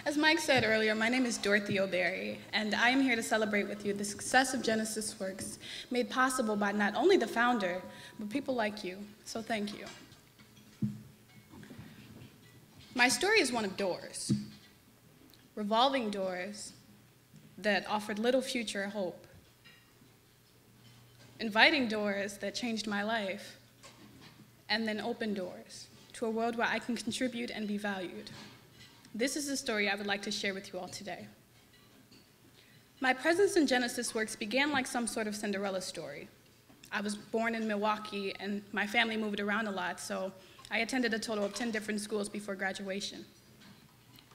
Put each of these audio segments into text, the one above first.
As Mike said earlier, my name is Dorothy O'Berry, and I am here to celebrate with you the success of Genesys Works, made possible by not only the founder, but people like you. So thank you. My story is one of doors, revolving doors that offered little future hope, inviting doors that changed my life, and then open doors to a world where I can contribute and be valued. This is the story I would like to share with you all today. My presence in Genesys Works began like some sort of Cinderella story. I was born in Milwaukee, and my family moved around a lot, so I attended a total of 10 different schools before graduation.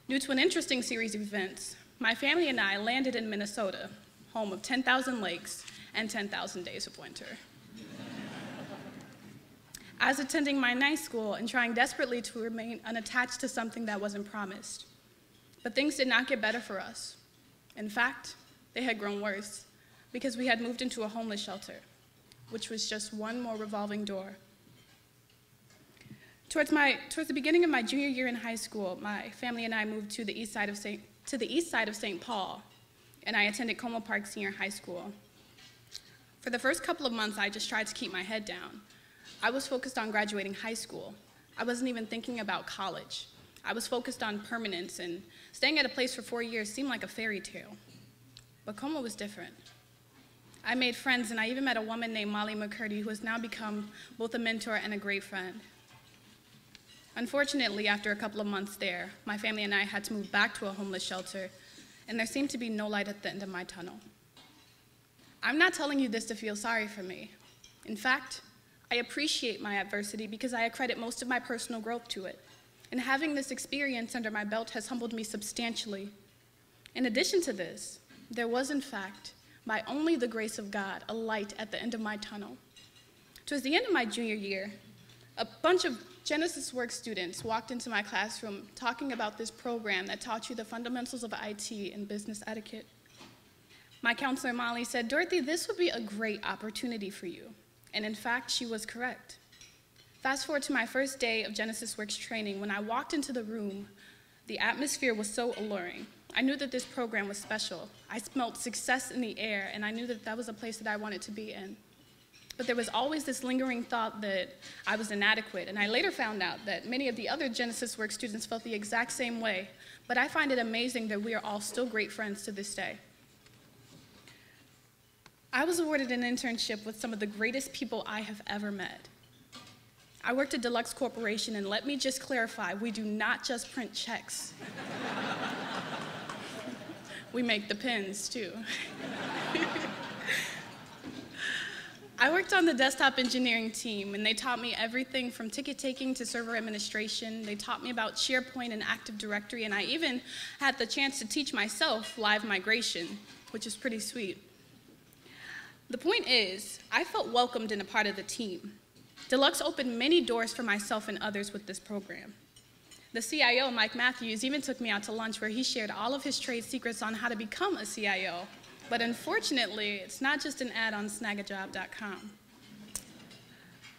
Due to an interesting series of events, my family and I landed in Minnesota, home of 10,000 lakes and 10,000 days of winter. I was attending my night school and trying desperately to remain unattached to something that wasn't promised. But things did not get better for us. In fact, they had grown worse because we had moved into a homeless shelter, which was just one more revolving door. Towards the beginning of my junior year in high school, my family and I moved to the east side of St. Paul, and I attended Como Park Senior High School. For the first couple of months, I just tried to keep my head down. I was focused on graduating high school. I wasn't even thinking about college. I was focused on permanence, and staying at a place for 4 years seemed like a fairy tale. But Como was different. I made friends, and I even met a woman named Molly McCurdy, who has now become both a mentor and a great friend. Unfortunately, after a couple of months there, my family and I had to move back to a homeless shelter, and there seemed to be no light at the end of my tunnel. I'm not telling you this to feel sorry for me. In fact, I appreciate my adversity because I accredit most of my personal growth to it. And having this experience under my belt has humbled me substantially. In addition to this, there was, in fact, by only the grace of God, a light at the end of my tunnel. Towards the end of my junior year, a bunch of Genesys Works students walked into my classroom talking about this program that taught you the fundamentals of IT and business etiquette. My counselor, Molly, said, "Dorothy, this would be a great opportunity for you." And in fact, she was correct. Fast forward to my first day of Genesys Works training. When I walked into the room, the atmosphere was so alluring. I knew that this program was special. I smelled success in the air, and I knew that that was a place that I wanted to be in. But there was always this lingering thought that I was inadequate, and I later found out that many of the other Genesys Works students felt the exact same way. But I find it amazing that we are all still great friends to this day. I was awarded an internship with some of the greatest people I have ever met. I worked at Deluxe Corporation, and let me just clarify, we do not just print checks. We make the pens, too. I worked on the desktop engineering team, and they taught me everything from ticket taking to server administration. They taught me about SharePoint and Active Directory, and I even had the chance to teach myself live migration, which is pretty sweet. The point is, I felt welcomed and a part of the team. Deluxe opened many doors for myself and others with this program. The CIO, Mike Matthews, even took me out to lunch where he shared all of his trade secrets on how to become a CIO. But unfortunately, it's not just an ad on snagajob.com.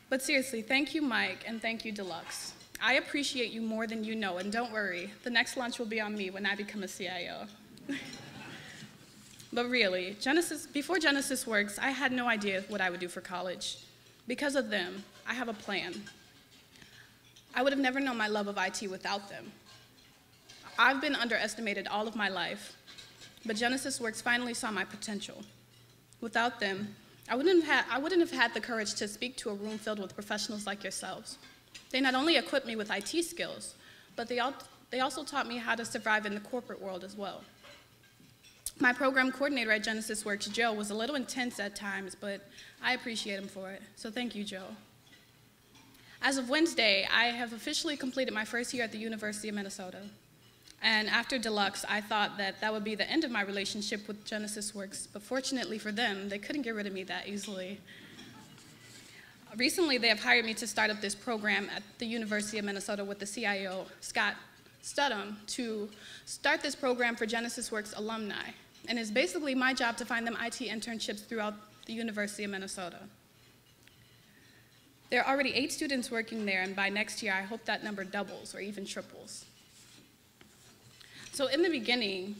But seriously, thank you, Mike, and thank you, Deluxe. I appreciate you more than you know, and don't worry, the next lunch will be on me when I become a CIO. But really, before Genesys Works, I had no idea what I would do for college. Because of them, I have a plan. I would have never known my love of IT without them. I've been underestimated all of my life, but Genesys Works finally saw my potential. Without them, I wouldn't have had the courage to speak to a room filled with professionals like yourselves. They not only equipped me with IT skills, but they also taught me how to survive in the corporate world as well. My program coordinator at Genesys Works, Joe, was a little intense at times, but I appreciate him for it, so thank you, Joe. As of Wednesday, I have officially completed my first year at the University of Minnesota. And after Deluxe, I thought that that would be the end of my relationship with Genesys Works, but fortunately for them, they couldn't get rid of me that easily. Recently, they have hired me to start up this program at the University of Minnesota with the CIO, Scott Studham, to start this program for Genesys Works alumni. And it's basically my job to find them IT internships throughout the University of Minnesota. There are already 8 students working there, and by next year, I hope that number doubles or even triples. So in the beginning,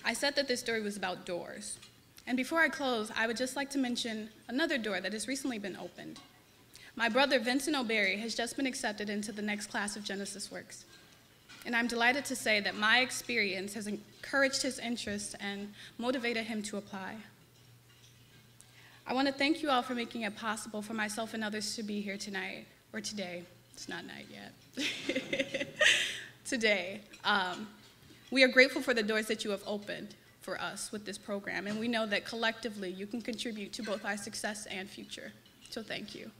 I said that this story was about doors. And before I close, I would just like to mention another door that has recently been opened. My brother, Vincent O'Berry, has just been accepted into the next class of Genesys Works. And I'm delighted to say that my experience has encouraged his interest and motivated him to apply. I want to thank you all for making it possible for myself and others to be here tonight, or today. It's not night yet. Today. We are grateful for the doors that you have opened for us with this program, and we know that collectively you can contribute to both our success and future. So thank you.